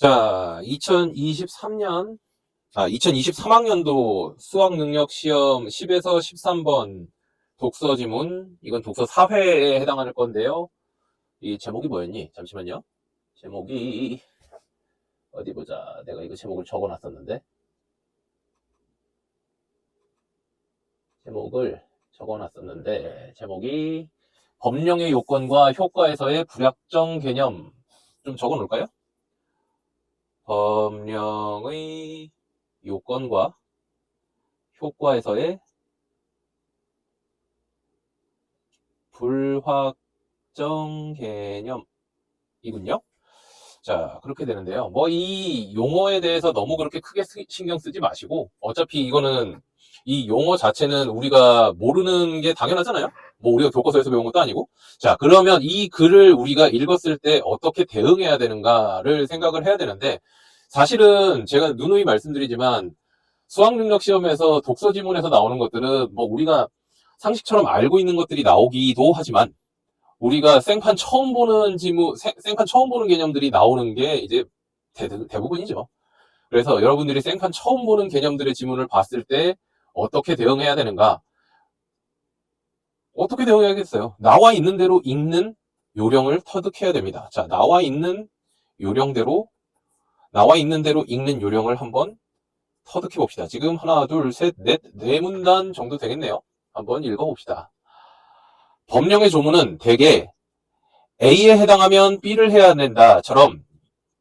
자, 2023학년도 수학능력시험 10에서 13번 독서 지문, 이건 독서 4회에 해당하는 건데요. 이 제목이 뭐였니? 잠시만요. 제목이, 어디 보자. 내가 이거 제목을 적어 놨었는데. 제목이, 법령의 요건과 효과에서의 불약정 개념. 좀 적어 놓을까요? 법령의 요건과 효과에서의 불확정 개념이군요. 자, 그렇게 되는데요. 뭐 이 용어에 대해서 너무 그렇게 크게 신경 쓰지 마시고, 어차피 이거는 이 용어 자체는 우리가 모르는 게 당연하잖아요. 뭐 우리가 교과서에서 배운 것도 아니고. 자, 그러면 이 글을 우리가 읽었을 때 어떻게 대응해야 되는가를 생각을 해야 되는데, 사실은 제가 누누이 말씀드리지만 수학능력 시험에서 독서 지문에서 나오는 것들은 뭐 우리가 상식처럼 알고 있는 것들이 나오기도 하지만, 우리가 생판 처음 보는 생판 처음 보는 개념들이 나오는 게 이제 대부분이죠. 그래서 여러분들이 생판 처음 보는 개념들의 지문을 봤을 때 어떻게 대응해야 되는가? 어떻게 대응해야겠어요? 나와 있는 대로 읽는 요령을 터득해야 됩니다. 자, 나와 있는 대로 읽는 요령을 한번 터득해 봅시다. 지금 하나, 둘, 셋, 넷, 네 문단 정도 되겠네요. 한번 읽어봅시다. 법령의 조문은 대개 A에 해당하면 B를 해야 된다처럼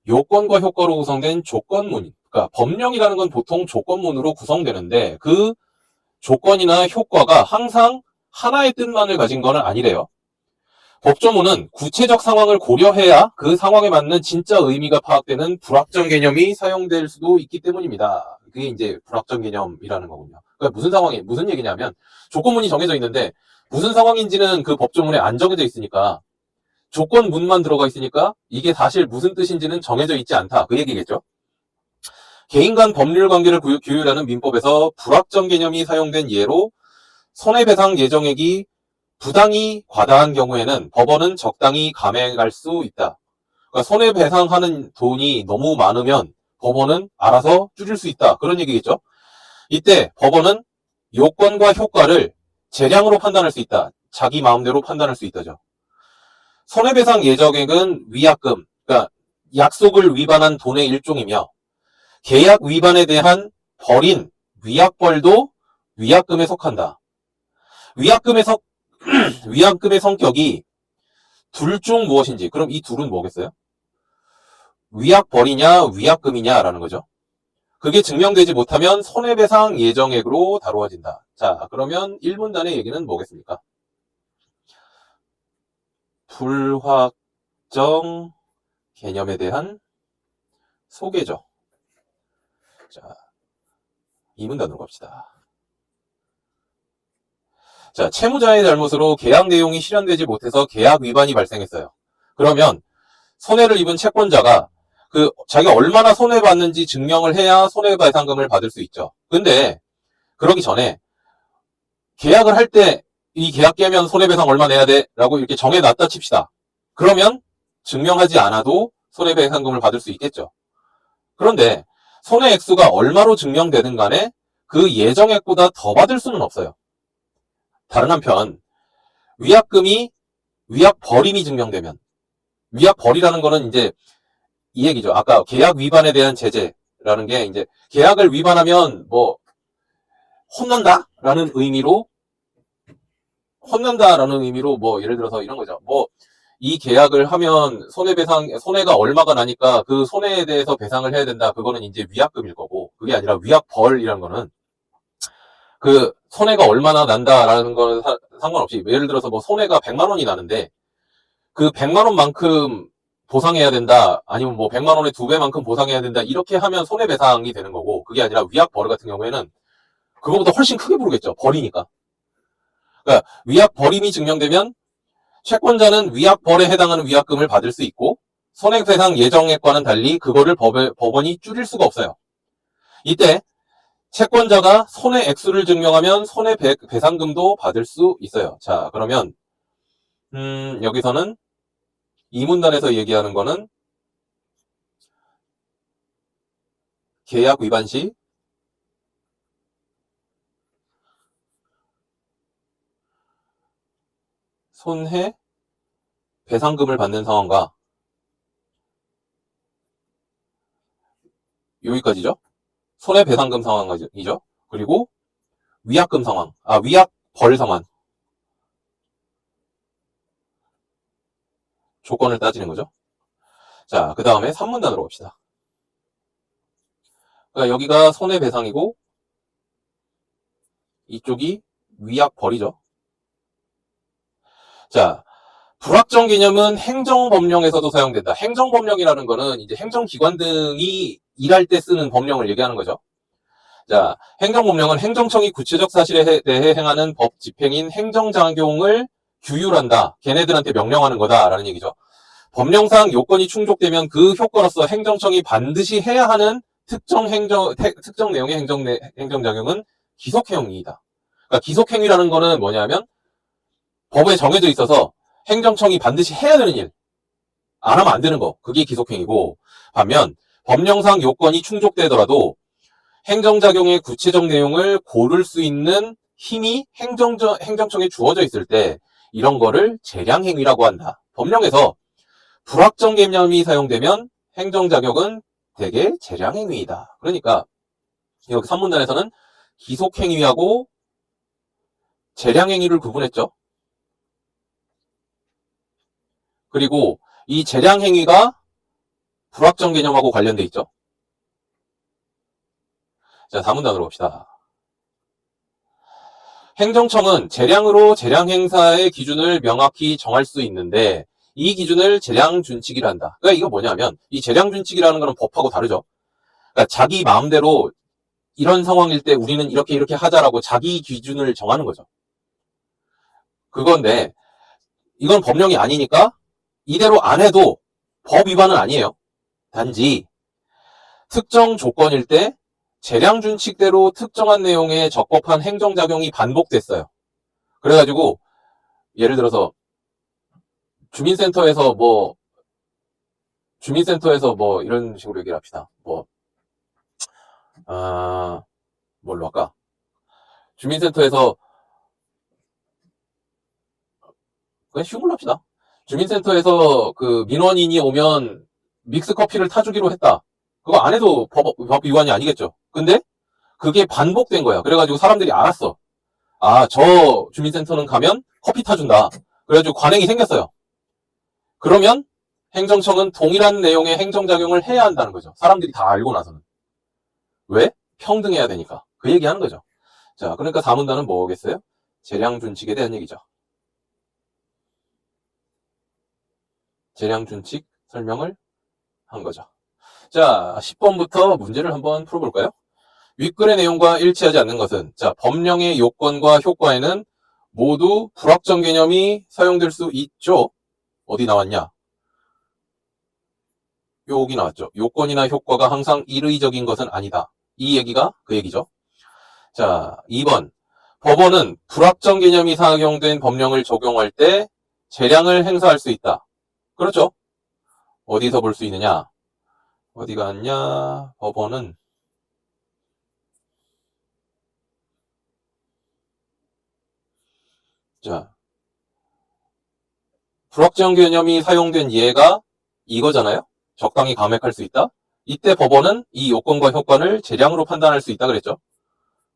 요건과 효과로 구성된 조건문, 그러니까 법령이라는 건 보통 조건문으로 구성되는데 그 조건이나 효과가 항상 하나의 뜻만을 가진 건 아니래요. 법조문은 구체적 상황을 고려해야 그 상황에 맞는 진짜 의미가 파악되는 불확정 개념이 사용될 수도 있기 때문입니다. 그게 이제 불확정 개념이라는 거군요. 그러니까 무슨 얘기냐면 조건문이 정해져 있는데 무슨 상황인지는 그 법조문에 안 정해져 있으니까, 조건문만 들어가 있으니까 이게 사실 무슨 뜻인지는 정해져 있지 않다, 그 얘기겠죠. 개인 간 법률 관계를 규율하는 민법에서 불확정 개념이 사용된 예로 손해배상 예정액이 부당히 과다한 경우에는 법원은 적당히 감액할 수 있다. 그러니까 손해배상하는 돈이 너무 많으면 법원은 알아서 줄일 수 있다, 그런 얘기겠죠. 이때 법원은 요건과 효과를 재량으로 판단할 수 있다. 자기 마음대로 판단할 수 있다죠. 손해배상 예정액은 위약금, 그러니까 약속을 위반한 돈의 일종이며, 계약 위반에 대한 벌인 위약벌도 위약금에 속한다. 위약금의 성격이 둘 중 무엇인지, 그럼 이 둘은 뭐겠어요? 위약벌이냐 위약금이냐라는 거죠. 그게 증명되지 못하면 손해배상 예정액으로 다루어진다. 자, 그러면 1문단의 얘기는 뭐겠습니까? 불확정 개념에 대한 소개죠. 자, 2문단으로 갑시다. 자, 채무자의 잘못으로 계약 내용이 실현되지 못해서 계약 위반이 발생했어요. 그러면 손해를 입은 채권자가 자기가 얼마나 손해봤는지 증명을 해야 손해배상금을 받을 수 있죠. 근데 그러기 전에 계약을 할 때 이 계약 깨면 손해배상 얼마 내야 돼? 라고 이렇게 정해놨다 칩시다. 그러면 증명하지 않아도 손해배상금을 받을 수 있겠죠. 그런데 손해 액수가 얼마로 증명되든 간에 그 예정액보다 더 받을 수는 없어요. 다른 한편 위약벌임이 증명되면, 위약벌이라는 거는 이제 이 얘기죠. 아까 계약 위반에 대한 제재라는 게, 이제 계약을 위반하면 뭐 혼난다라는 의미로 뭐 예를 들어서 이런 거죠. 뭐 이 계약을 하면 손해가 얼마가 나니까 그 손해에 대해서 배상을 해야 된다. 그거는 이제 위약금일 거고, 그게 아니라 위약벌이라는 거는 그 손해가 얼마나 난다라는 거는 상관없이, 예를 들어서 뭐 손해가 100만 원이 나는데 그 100만 원만큼 보상해야 된다, 아니면 뭐 100만 원의 2배만큼 보상해야 된다, 이렇게 하면 손해배상이 되는 거고, 그게 아니라 위약벌 같은 경우에는 그거보다 훨씬 크게 부르겠죠. 벌이니까. 그러니까 위약벌임이 증명되면 채권자는 위약벌에 해당하는 위약금을 받을 수 있고, 손해배상 예정액과는 달리 그거를 법원이 줄일 수가 없어요. 이때 채권자가 손해 액수를 증명하면 손해배상금도 받을 수 있어요. 자, 그러면 여기서는 이 문단에서 얘기하는 거는 계약 위반 시 손해 배상금을 받는 상황과 여기까지죠. 손해배상금 상황이죠. 그리고 위약금 상황, 위약벌 상환 조건을 따지는 거죠. 자, 그 다음에 3문단으로 갑시다. 그러니까 여기가 손해배상이고 이쪽이 위약벌이죠. 자, 불확정 개념은 행정법령에서도 사용된다. 행정법령이라는 거는 이제 행정기관 등이 일할 때 쓰는 법령을 얘기하는 거죠. 자, 행정법령은 행정청이 구체적 사실에 대해 행하는 법 집행인 행정작용을 규율한다. 걔네들한테 명령하는 거다라는 얘기죠. 법령상 요건이 충족되면 그 효과로서 행정청이 반드시 해야 하는 특정 내용의 행정작용은 기속행위이다. 그러니까 기속행위라는 거는 뭐냐면 법에 정해져 있어서 행정청이 반드시 해야 되는 일, 안 하면 안 되는 거, 그게 기속행위고, 반면 법령상 요건이 충족되더라도 행정작용의 구체적 내용을 고를 수 있는 힘이 행정청에 주어져 있을 때 이런 거를 재량행위라고 한다. 법령에서 불확정 개념이 사용되면 행정작용은 대개 재량행위이다. 그러니까 여기 3문단에서는 기속행위하고 재량행위를 구분했죠. 그리고 이 재량행위가 불확정 개념하고 관련돼 있죠. 자, 4문단으로 갑시다. 행정청은 재량으로 재량행사의 기준을 명확히 정할 수 있는데 이 기준을 재량준칙이라 한다. 그러니까 이거 뭐냐면 이 재량준칙이라는 거는 법하고 다르죠. 그러니까 자기 마음대로 이런 상황일 때 우리는 이렇게 하자라고 자기 기준을 정하는 거죠. 그건데 이건 법령이 아니니까 이대로 안 해도 법 위반은 아니에요. 단지 특정 조건일 때 재량준칙대로 특정한 내용에 적법한 행정작용이 반복됐어요. 그래가지고 예를 들어서 주민센터에서 이런 식으로 얘기를 합시다. 뭘로 할까? 주민센터에서 그냥 쉬운 걸로 합시다. 주민센터에서 그 민원인이 오면 믹스커피를 타주기로 했다. 그거 안 해도 법 위반이 아니겠죠. 근데 그게 반복된 거야. 그래가지고 사람들이 알았어. 저 주민센터는 가면 커피 타준다. 그래가지고 관행이 생겼어요. 그러면 행정청은 동일한 내용의 행정작용을 해야 한다는 거죠. 사람들이 다 알고 나서는. 왜? 평등해야 되니까. 그 얘기하는 거죠. 자, 그러니까 4문단은 뭐겠어요? 재량준칙에 대한 얘기죠. 재량준칙 설명을 한 거죠. 자, 10번부터 문제를 한번 풀어볼까요? 윗글의 내용과 일치하지 않는 것은, 자, 법령의 요건과 효과에는 모두 불확정 개념이 사용될 수 있죠. 어디 나왔냐? 여기 나왔죠. 요건이나 효과가 항상 일의적인 것은 아니다. 이 얘기가 그 얘기죠. 자, 2번. 법원은 불확정 개념이 사용된 법령을 적용할 때 재량을 행사할 수 있다. 그렇죠? 어디서 볼 수 있느냐? 어디 갔냐? 법원은 자, 불확정 개념이 사용된 예가 이거잖아요. 적당히 감액할 수 있다. 이때 법원은 이 요건과 효과를 재량으로 판단할 수 있다 그랬죠.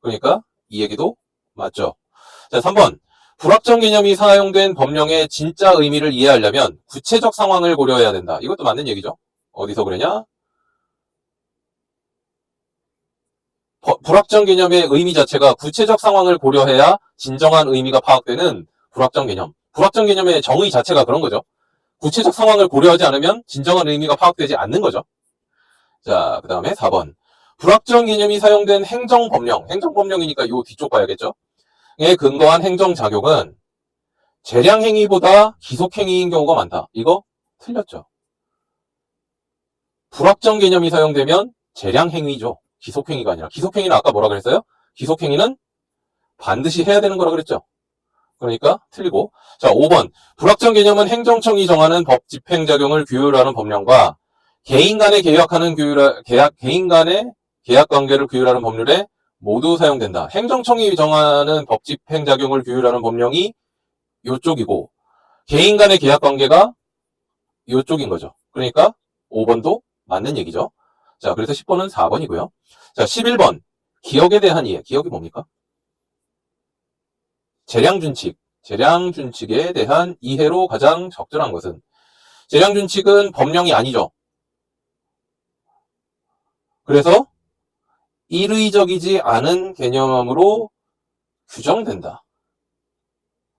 그러니까 이 얘기도 맞죠. 자, 3번. 불확정 개념이 사용된 법령의 진짜 의미를 이해하려면 구체적 상황을 고려해야 된다. 이것도 맞는 얘기죠. 어디서 그러냐? 불확정 개념의 의미 자체가 구체적 상황을 고려해야 진정한 의미가 파악되는 불확정 개념. 불확정 개념의 정의 자체가 그런 거죠. 구체적 상황을 고려하지 않으면 진정한 의미가 파악되지 않는 거죠. 자, 그 다음에 4번. 불확정 개념이 사용된 행정법령. 행정법령이니까 요 뒤쪽 봐야겠죠. 에 근거한 행정작용은 재량행위보다 기속행위인 경우가 많다. 이거 틀렸죠. 불확정 개념이 사용되면 재량행위죠. 기속행위가 아니라. 기속행위는 아까 뭐라 그랬어요? 기속행위는 반드시 해야 되는 거라 그랬죠. 그러니까 틀리고. 자, 5번. 불확정 개념은 행정청이 정하는 법 집행작용을 규율하는 법령과 개인 간에 계약관계를 규율하는 법률에 모두 사용된다. 행정청이 정하는 법집행작용을 규율하는 법령이 요쪽이고 개인 간의 계약관계가 요쪽인 거죠. 그러니까 5번도 맞는 얘기죠. 자, 그래서 10번은 4번이고요. 자, 11번. 기억에 대한 이해. 기억이 뭡니까? 재량준칙. 재량준칙에 대한 이해로 가장 적절한 것은 재량준칙은 법령이 아니죠. 그래서 일의적이지 않은 개념으로 규정된다.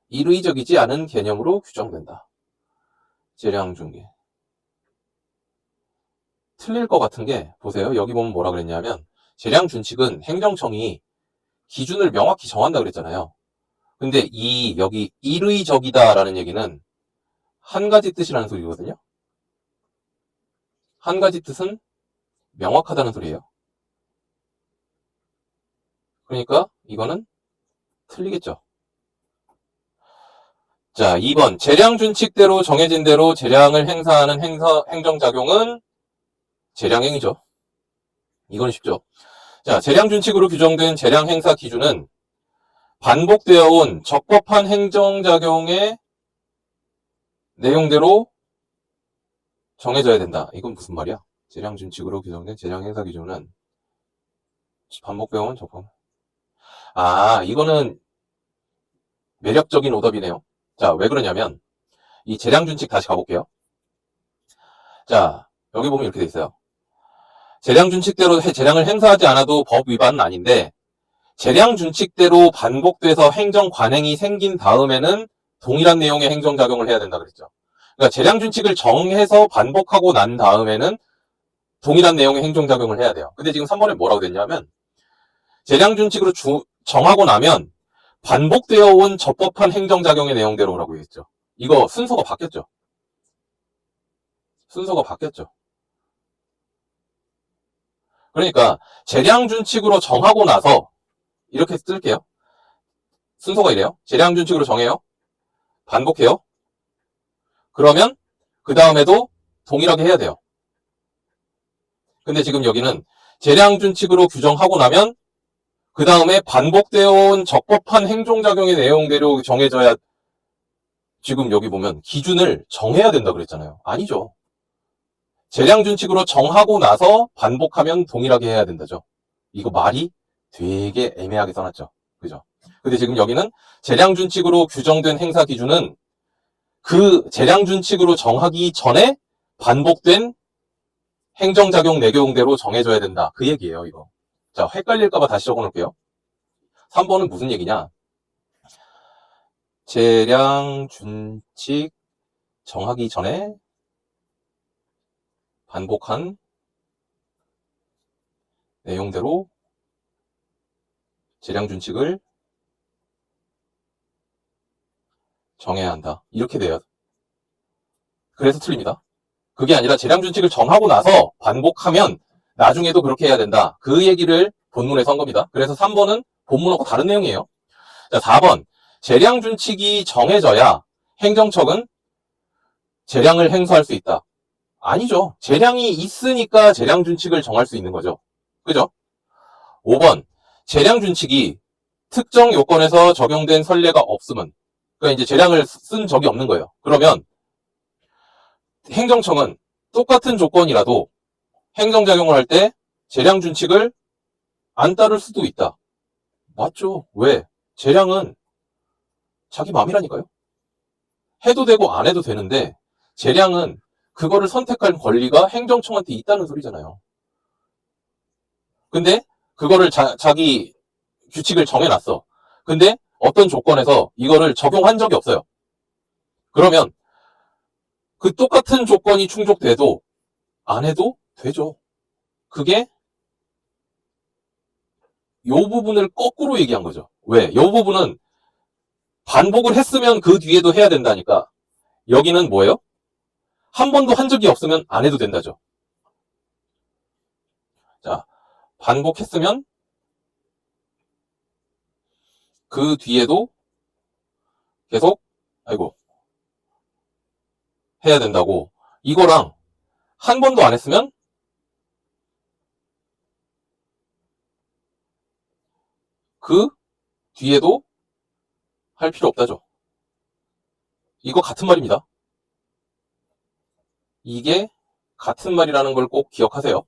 일의적이지 않은 개념으로 규정된다. 재량중개. 틀릴 것 같은 게 보세요. 여기 보면 뭐라 그랬냐면 재량준칙은 행정청이 기준을 명확히 정한다 그랬잖아요. 근데 여기 일의적이다라는 얘기는 한 가지 뜻이라는 소리거든요. 한 가지 뜻은 명확하다는 소리예요. 그러니까 이거는 틀리겠죠. 자, 2번. 재량준칙대로 정해진 대로 재량을 행사하는 행정작용은 재량행위죠. 이건 쉽죠. 자, 재량준칙으로 규정된 재량행사 기준은 반복되어 온 적법한 행정작용의 내용대로 정해져야 된다. 이건 무슨 말이야? 재량준칙으로 규정된 재량행사 기준은 반복되어 온 적법. 이거는 매력적인 오답이네요. 자, 왜 그러냐면 이 재량준칙 다시 가볼게요. 자, 여기 보면 이렇게 돼 있어요. 재량준칙대로 재량을 행사하지 않아도 법 위반은 아닌데 재량준칙대로 반복돼서 행정 관행이 생긴 다음에는 동일한 내용의 행정작용을 해야 된다 그랬죠. 그러니까 재량준칙을 정해서 반복하고 난 다음에는 동일한 내용의 행정작용을 해야 돼요. 근데 지금 3번에 뭐라고 됐냐면 재량준칙으로 정하고 나면 반복되어 온 적법한 행정작용의 내용대로라고 했죠. 이거 순서가 바뀌었죠. 순서가 바뀌었죠. 그러니까 재량준칙으로 정하고 나서 이렇게 쓸게요. 순서가 이래요. 재량준칙으로 정해요. 반복해요. 그러면 그 다음에도 동일하게 해야 돼요. 근데 지금 여기는 재량준칙으로 규정하고 나면 그 다음에 반복되어 온 적법한 행정작용의 내용대로 정해져야 지금 여기 보면 기준을 정해야 된다 그랬잖아요. 아니죠. 재량준칙으로 정하고 나서 반복하면 동일하게 해야 된다죠. 이거 말이 되게 애매하게 써놨죠. 그죠? 근데 지금 여기는 재량준칙으로 규정된 행사 기준은 그 재량준칙으로 정하기 전에 반복된 행정작용 내용대로 정해져야 된다. 그 얘기예요, 이거. 자, 헷갈릴까봐 다시 적어놓을게요. 3번은 무슨 얘기냐? 재량준칙 정하기 전에 반복한 내용대로 재량준칙을 정해야 한다. 이렇게 돼요. 그래서 틀립니다. 그게 아니라 재량준칙을 정하고 나서 반복하면 나중에도 그렇게 해야 된다. 그 얘기를 본문에서 한 겁니다. 그래서 3번은 본문하고 다른 내용이에요. 자, 4번. 재량준칙이 정해져야 행정청은 재량을 행사할 수 있다. 아니죠. 재량이 있으니까 재량준칙을 정할 수 있는 거죠. 그죠? 5번. 재량준칙이 특정 요건에서 적용된 선례가 없으면, 그러니까 이제 재량을 쓴 적이 없는 거예요. 그러면 행정청은 똑같은 조건이라도 행정작용을 할 때 재량준칙을 안 따를 수도 있다. 맞죠? 왜? 재량은 자기 마음이라니까요. 해도 되고 안 해도 되는데 재량은 그거를 선택할 권리가 행정청한테 있다는 소리잖아요. 근데 그거를 자기 규칙을 정해놨어. 근데 어떤 조건에서 이거를 적용한 적이 없어요. 그러면 그 똑같은 조건이 충족돼도 안 해도 되죠. 그게 요 부분을 거꾸로 얘기한 거죠. 왜? 요 부분은 반복을 했으면 그 뒤에도 해야 된다니까. 여기는 뭐예요? 한 번도 한 적이 없으면 안 해도 된다죠. 자, 반복했으면 그 뒤에도 계속 해야 된다고. 이거랑 한 번도 안 했으면 그 뒤에도 할 필요 없다죠. 이거 같은 말입니다. 이게 같은 말이라는 걸 꼭 기억하세요.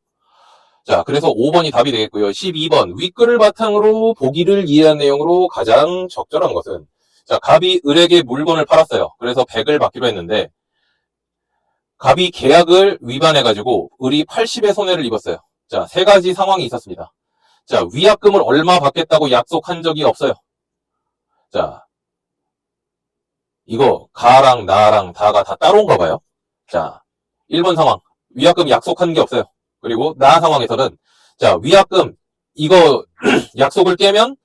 자, 그래서 5번이 답이 되겠고요. 12번, 윗글을 바탕으로 보기를 이해한 내용으로 가장 적절한 것은, 자, 갑이 을에게 물건을 팔았어요. 그래서 100을 받기로 했는데, 갑이 계약을 위반해가지고 을이 80의 손해를 입었어요. 자, 세 가지 상황이 있었습니다. 자, 위약금을 얼마 받겠다고 약속한 적이 없어요. 자, 이거 가랑 나랑 다가 다 따로인가 봐요. 자, 1번 상황, 위약금 약속한 게 없어요. 그리고 나 상황에서는, 자, 위약금 이거 약속을 깨면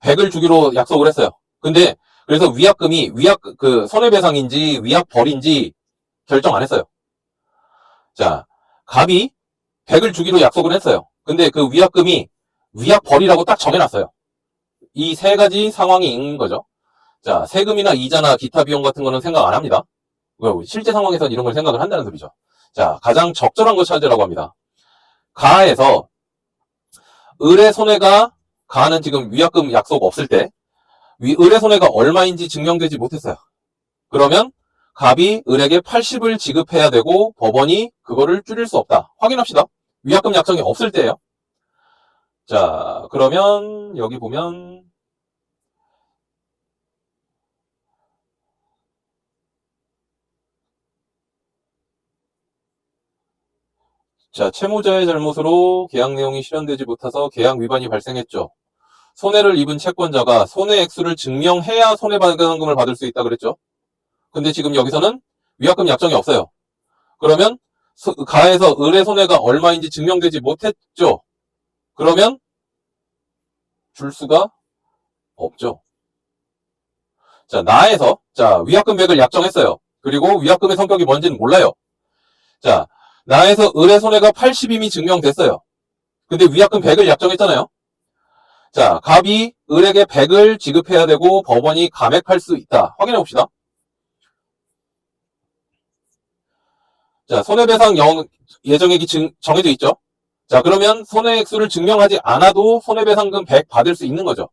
100을 주기로 약속을 했어요. 근데 그래서 위약금이 그 손해배상인지 위약벌인지 결정 안 했어요. 자, 갑이 100을 주기로 약속을 했어요. 근데 그 위약금이 위약벌이라고 딱 정해놨어요. 이 세 가지 상황이 있는 거죠. 자, 세금이나 이자나 기타 비용 같은 거는 생각 안 합니다. 실제 상황에서는 이런 걸 생각을 한다는 소리죠. 자, 가장 적절한 거 찾으라고 합니다. 가에서 을의 손해가, 가는 지금 위약금 약속 없을 때 을의 손해가 얼마인지 증명되지 못했어요. 그러면 갑이 을에게 80을 지급해야 되고 법원이 그거를 줄일 수 없다. 확인합시다. 위약금 약정이 없을 때예요. 자, 그러면 여기 보면 자, 채무자의 잘못으로 계약 내용이 실현되지 못해서 계약 위반이 발생했죠. 손해를 입은 채권자가 손해 액수를 증명해야 손해배상금을 받을 수 있다 그랬죠. 근데 지금 여기서는 위약금 약정이 없어요. 그러면 가에서 을의 손해가 얼마인지 증명되지 못했죠. 그러면 줄 수가 없죠. 자, 나에서 자, 위약금 100을 약정했어요. 그리고 위약금의 성격이 뭔지는 몰라요. 자, 나에서 을의 손해가 80이미 증명됐어요. 근데 위약금 100을 약정했잖아요. 자, 갑이 을에게 100을 지급해야 되고 법원이 감액할 수 있다. 확인해 봅시다. 자, 손해배상 예정액이 정해져 있죠. 자, 그러면 손해액수를 증명하지 않아도 손해배상금 100 받을 수 있는 거죠.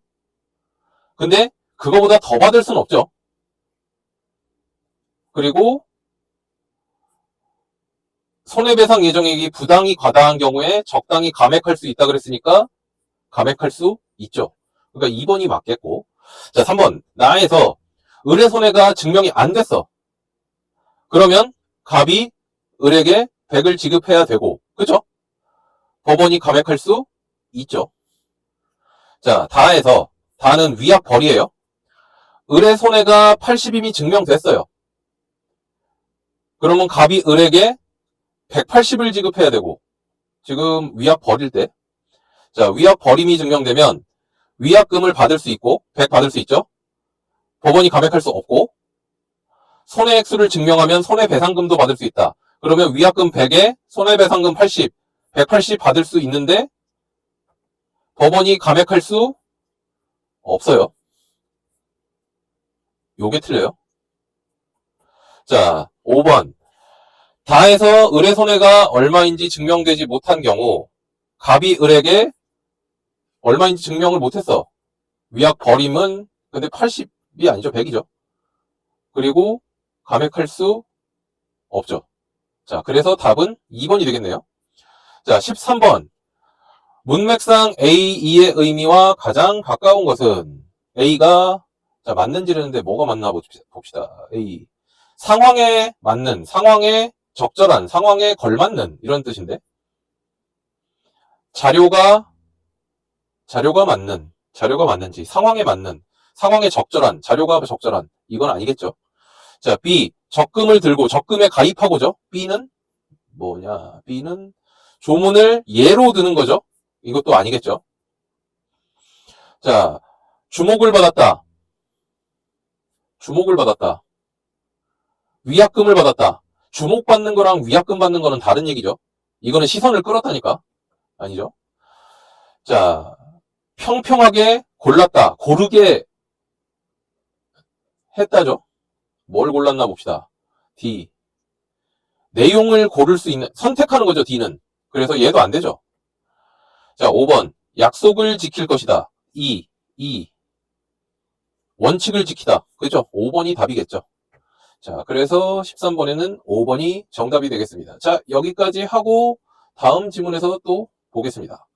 근데 그거보다 더 받을 수는 없죠. 그리고 손해배상 예정액이 부당히 과다한 경우에 적당히 감액할 수 있다 그랬으니까 감액할 수 있죠. 그러니까 2번이 맞겠고. 자, 3번. 나에서 을의 손해가 증명이 안 됐어. 그러면 갑이 을에게 100을 지급해야 되고, 그쵸? 법원이 감액할 수 있죠. 자, 다는 위약벌이에요. 을의 손해가 80이미 증명됐어요. 그러면 갑이 을에게 180을 지급해야 되고, 지금 위약벌일 때, 자, 위약벌임이 증명되면 위약금을 받을 수 있고, 100 받을 수 있죠. 법원이 감액할 수 없고, 손해액수를 증명하면 손해배상금도 받을 수 있다. 그러면 위약금 100에 손해배상금 80, 180 받을 수 있는데 법원이 감액할 수 없어요. 요게 틀려요. 자, 5번. 다에서 을의 손해가 얼마인지 증명되지 못한 경우 갑이 을에게 얼마인지 증명을 못했어. 위약 벌임은 근데 80이 아니죠. 100이죠. 그리고 감액할 수 없죠. 자, 그래서 답은 2번이 되겠네요. 자, 13번. 문맥상 A, E의 의미와 가장 가까운 것은 A가 자, 맞는지 랬는데 뭐가 맞나 봅시다. A. 상황에 맞는, 상황에 적절한, 상황에 걸맞는 이런 뜻인데 자료가 맞는, 자료가 맞는지 상황에 맞는, 상황에 적절한, 자료가 적절한 이건 아니겠죠. 자, B. 적금을 들고 적금에 가입하고죠. B는 뭐냐? B는 조문을 예로 드는 거죠. 이것도 아니겠죠. 자, 주목을 받았다. 주목을 받았다. 위약금을 받았다. 주목받는 거랑 위약금 받는 거는 다른 얘기죠. 이거는 시선을 끌었다니까. 아니죠. 자, 평평하게 골랐다. 고르게 했다죠. 뭘 골랐나 봅시다. D. 내용을 고를 수 있는, 선택하는 거죠, D는. 그래서 얘도 안 되죠. 자, 5번. 약속을 지킬 것이다. E. 2. 원칙을 지키다. 그죠? 5번이 답이겠죠. 자, 그래서 13번에는 5번이 정답이 되겠습니다. 자, 여기까지 하고 다음 지문에서 또 보겠습니다.